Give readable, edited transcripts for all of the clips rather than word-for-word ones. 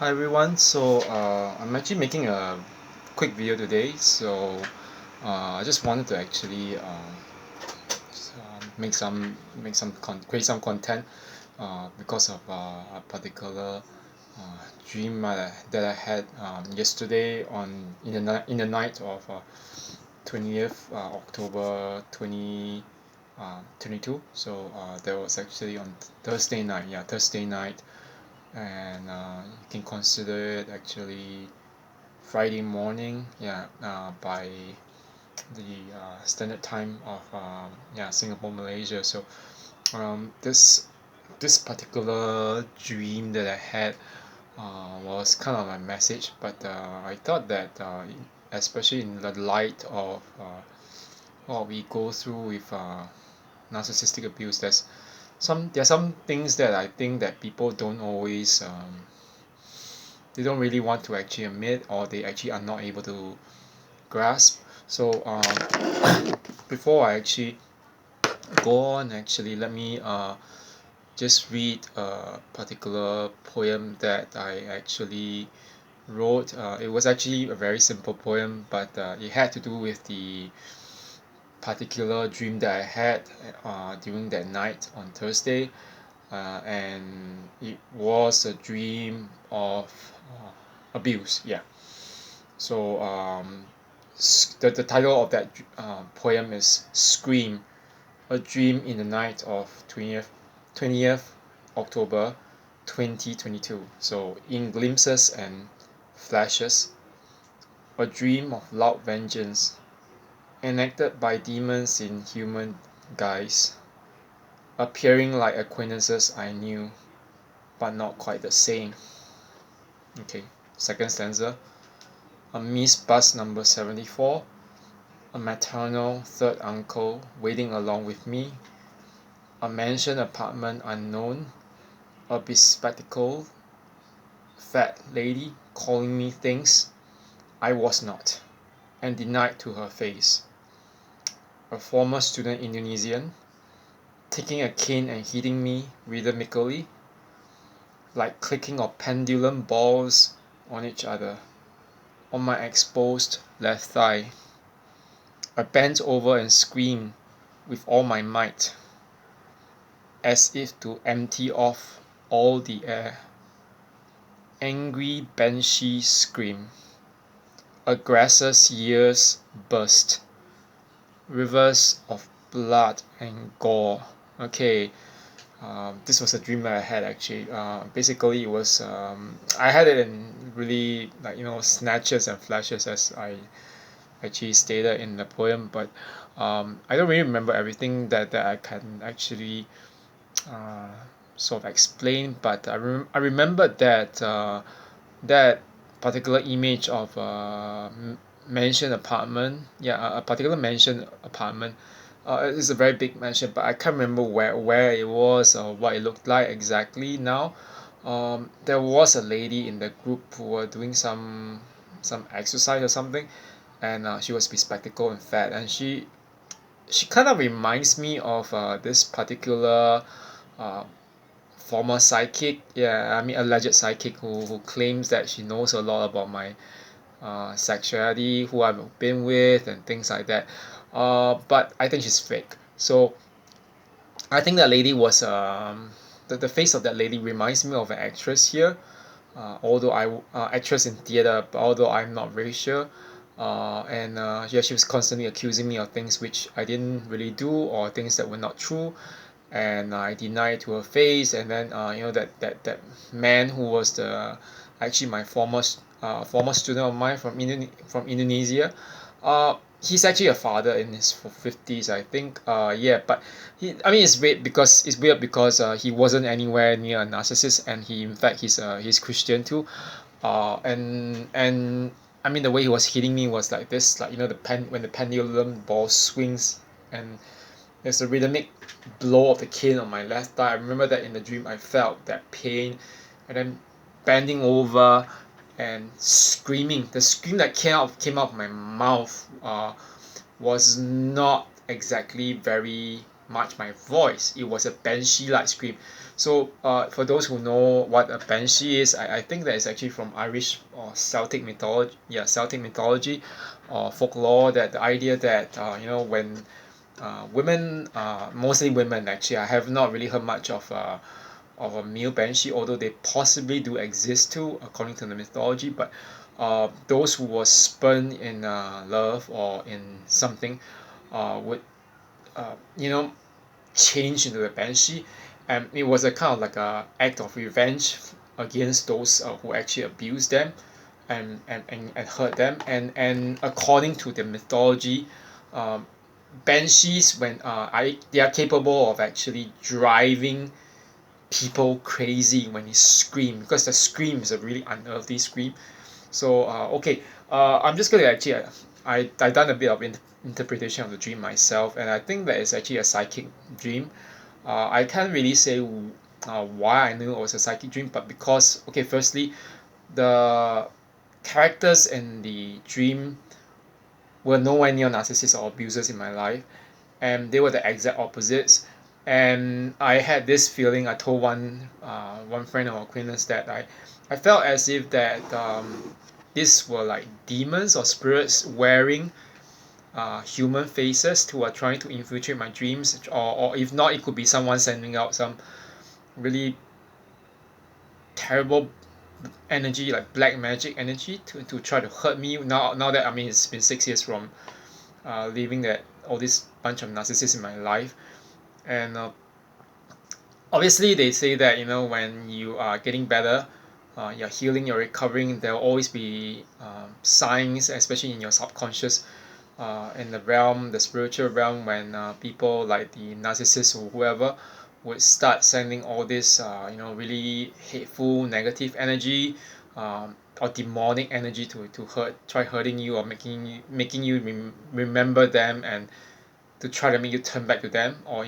Hi everyone, I'm actually making a quick video today. I just wanted to actually create some content because of a particular dream that I had yesterday in the night of 20th October 2022. That was actually on Thursday night, and you can consider it actually Friday morning, by the standard time of Singapore, Malaysia. This particular dream that I had was kind of a message, but I thought that especially in the light of what we go through with narcissistic abuse, there are some things that I think that people don't always they don't really want to actually admit, or they actually are not able to grasp. Before I actually go on, actually let me just read a particular poem that I actually wrote. It was actually a very simple poem, but it had to do with the particular dream that I had during that night on Thursday, and it was a dream of abuse. So the title of that poem is "Scream: A Dream in the Night of 20th October 2022." So in glimpses and flashes, a dream of loud vengeance, enacted by demons in human guise, appearing like acquaintances I knew, but not quite the same. Okay, second stanza. A missed bus number 74, a maternal third uncle waiting along with me, a mansion apartment unknown, a bespectacled fat lady calling me things I was not and denied to her face, a former student Indonesian taking a cane and hitting me rhythmically like clicking of pendulum balls on each other on my exposed left thigh. I bent over and screamed with all my might, as if to empty off all the air. Angry banshee scream. Aggressor's ears burst. Rivers of blood and gore. Okay, this was a dream that I had actually. Basically, it was I had it in really, like, snatches and flashes, as I actually stated in the poem, but I don't really remember everything that I can actually uh, sort of explain. But I remember that that particular image of mansion apartment, a particular mansion apartment. It's a very big mansion, but I can't remember where it was or what it looked like exactly now. There was a lady in the group who were doing some exercise or something, and she was bespectacled and fat, and she kind of reminds me of this particular uh, former psychic, I mean alleged psychic, who claims that she knows a lot about my sexuality, who I've been with, and things like that. But I think she's fake. So I think that lady was the face of that lady reminds me of an actress here, although actress in theater, but although I'm not very sure. And Yeah, she was constantly accusing me of things which I didn't really do, or things that were not true, and I denied to her face. And then that man who was the actually my former student of mine from Indonesia. He's actually a father in his 50s, I think. But I mean, it's weird because he wasn't anywhere near a narcissist, and in fact he's Christian too. And I mean, the way he was hitting me was like this, like, when the pendulum ball swings, and there's a rhythmic blow of the cane on my left thigh. I remember that in the dream I felt that pain, and then bending over and screaming. The scream that came out of my mouth was not exactly very much my voice. It was a banshee like scream. So for those who know what a banshee is, I think that is actually from Irish or Celtic mythology, yeah, Celtic mythology or folklore, that the idea that when women, mostly women actually, I have not really heard much of a male banshee, although they possibly do exist too, according to the mythology. But those who were spurned in love or in something would change into a banshee, and it was a kind of like a act of revenge against those who actually abused them and hurt them. And according to the mythology, um, banshees, when they are capable of actually driving people crazy when you scream, because the scream is a really unearthly scream. So I'm just gonna actually I done a bit of interpretation of the dream myself, and I think that it's actually a psychic dream. I can't really say why I knew it was a psychic dream, but because, okay, firstly, the characters in the dream were nowhere near narcissists or abusers in my life, and they were the exact opposites. And I had this feeling. I told one friend or acquaintance that I felt as if that these were like demons or spirits wearing human faces who are trying to infiltrate my dreams, or if not, it could be someone sending out some really terrible energy, like black magic energy, to try to hurt me. Now that, I mean, it's been 6 years from leaving that all this bunch of narcissists in my life. And obviously they say that when you are getting better, you're healing, you're recovering, there will always be signs, especially in your subconscious, in the spiritual realm, when people like the narcissist or whoever would start sending all this really hateful negative energy, or demonic energy to try hurting you, or making you remember them, and to try to make you turn back to them, or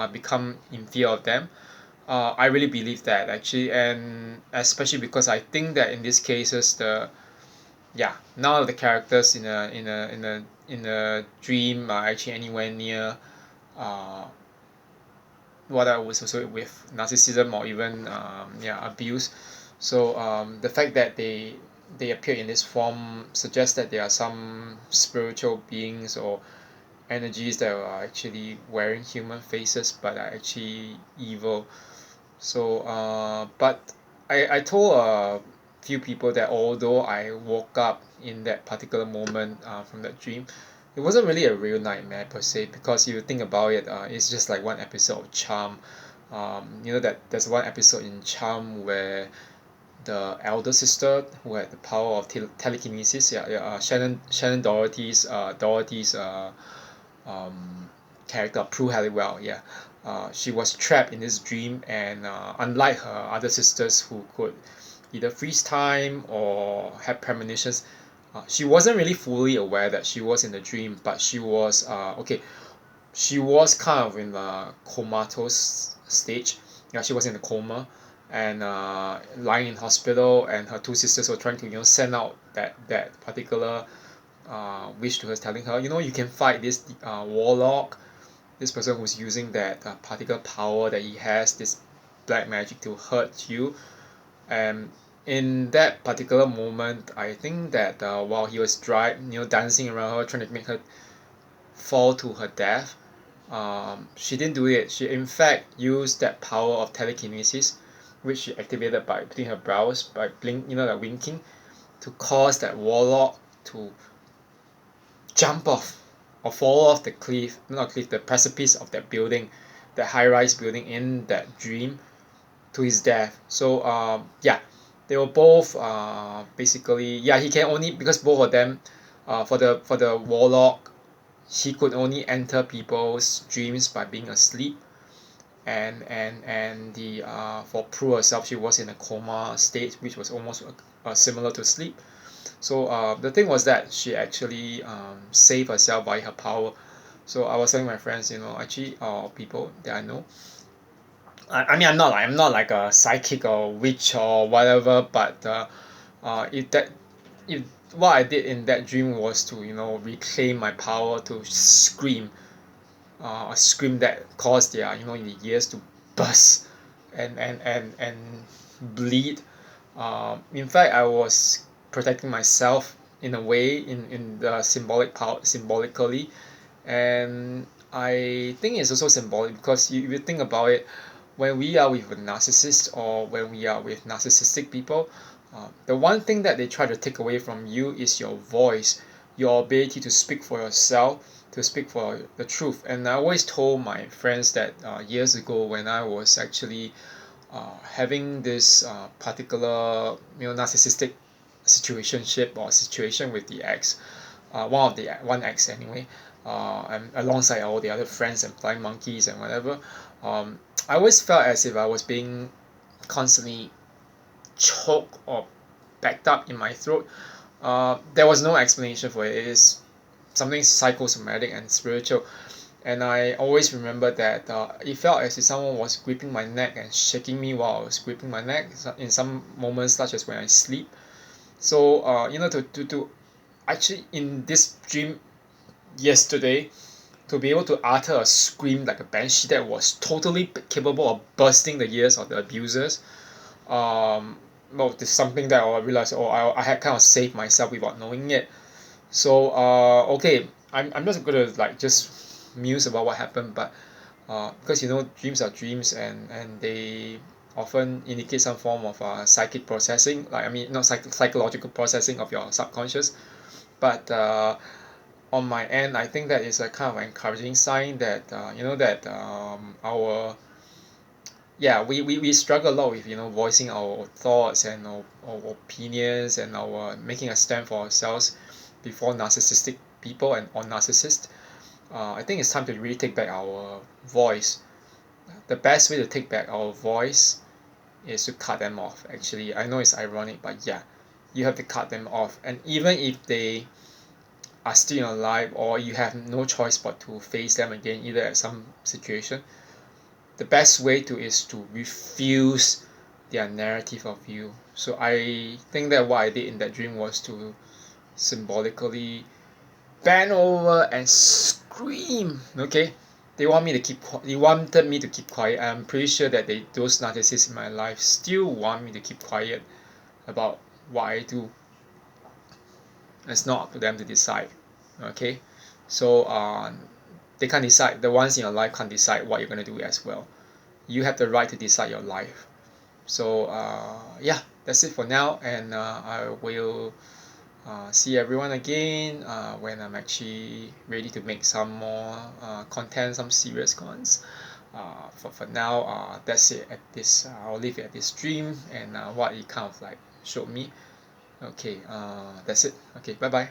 become in fear of them. I really believe that, actually, and especially because I think that in these cases, none of the characters in a dream are actually anywhere near uh, what I was associated with narcissism, or even abuse. So the fact that they appear in this form suggests that there are some spiritual beings or energies that are actually wearing human faces but are actually evil. So but I told a few people that although I woke up in that particular moment from that dream, it wasn't really a real nightmare per se, because you think about it, it's just like one episode of Charm. That there's one episode in Charm where the elder sister, who had the power of telekinesis, Shannon Dorothy's um, character, Prue Halliwell, yeah. She was trapped in this dream, and unlike her other sisters who could either freeze time or have premonitions, she wasn't really fully aware that she was in the dream, but she was kind of in the comatose stage. Yeah, she was in a coma, and lying in hospital, and her two sisters were trying to send out that particular wish to her, telling her, you can fight this warlock, this person who's using that particular power that he has, this black magic, to hurt you. And in that particular moment, I think that while he was dancing around her, trying to make her fall to her death, she didn't do it. She in fact used that power of telekinesis, which she activated by putting her brows, by like winking, to cause that warlock to jump off or fall off the cliff, not cliff, the precipice of that building, that high-rise building in that dream, to his death. So they were both basically, he can only, because both of them, for the warlock, he could only enter people's dreams by being asleep, and the for Prue herself, she was in a coma state, which was almost similar to sleep. So the thing was that she actually saved herself by her power. So I was telling my friends, actually, people that I know. I mean, I'm not like a psychic or witch or whatever, but if what I did in that dream was to reclaim my power to scream, a scream that caused their in the ears to burst, and bleed. In fact, I was protecting myself in a way, in the symbolically, and I think it's also symbolic because if you think about it, when we are with a narcissist or when we are with narcissistic people, the one thing that they try to take away from you is your voice, your ability to speak for yourself, to speak for the truth. And I always told my friends that years ago when I was actually having this particular narcissistic situationship or situation with the ex, one ex anyway, and alongside all the other friends and flying monkeys and whatever, I always felt as if I was being constantly choked or backed up in my throat. There was no explanation for it. It is something psychosomatic and spiritual. And I always remember that it felt as if someone was gripping my neck and shaking me while I was gripping my neck in some moments, such as when I sleep. So, to actually in this dream yesterday, to be able to utter a scream like a banshee that was totally capable of bursting the ears of the abusers, well, this is something that I realized, I had kind of saved myself without knowing it. So, okay, I'm just gonna like just muse about what happened, but because dreams are dreams, and they often indicate some form of psychic processing, like I mean not psychological processing of your subconscious, but on my end I think that is a kind of encouraging sign that that our yeah we struggle a lot with voicing our thoughts and our opinions and our making a stand for ourselves before narcissistic people and or narcissists. I think it's time to really take back our voice. The best way to take back our voice is to cut them off. Actually, I know it's ironic, but yeah, you have to cut them off. And even if they are still alive or you have no choice but to face them again, either at some situation, the best way to is to refuse their narrative of you. So I think that what I did in that dream was to symbolically bend over and scream. Okay, they wanted me to keep quiet. I'm pretty sure that those narcissists in my life still want me to keep quiet about what I do. It's not up to them to decide. Okay, so they can't decide. The ones in your life can't decide what you're gonna do as well. You have the right to decide your life. So yeah, that's it for now, and I will see everyone again when I'm actually ready to make some more content, some serious ones. For now, that's it at this. I'll leave it at this stream and what it kind of like showed me. Okay, that's it. Okay, bye bye.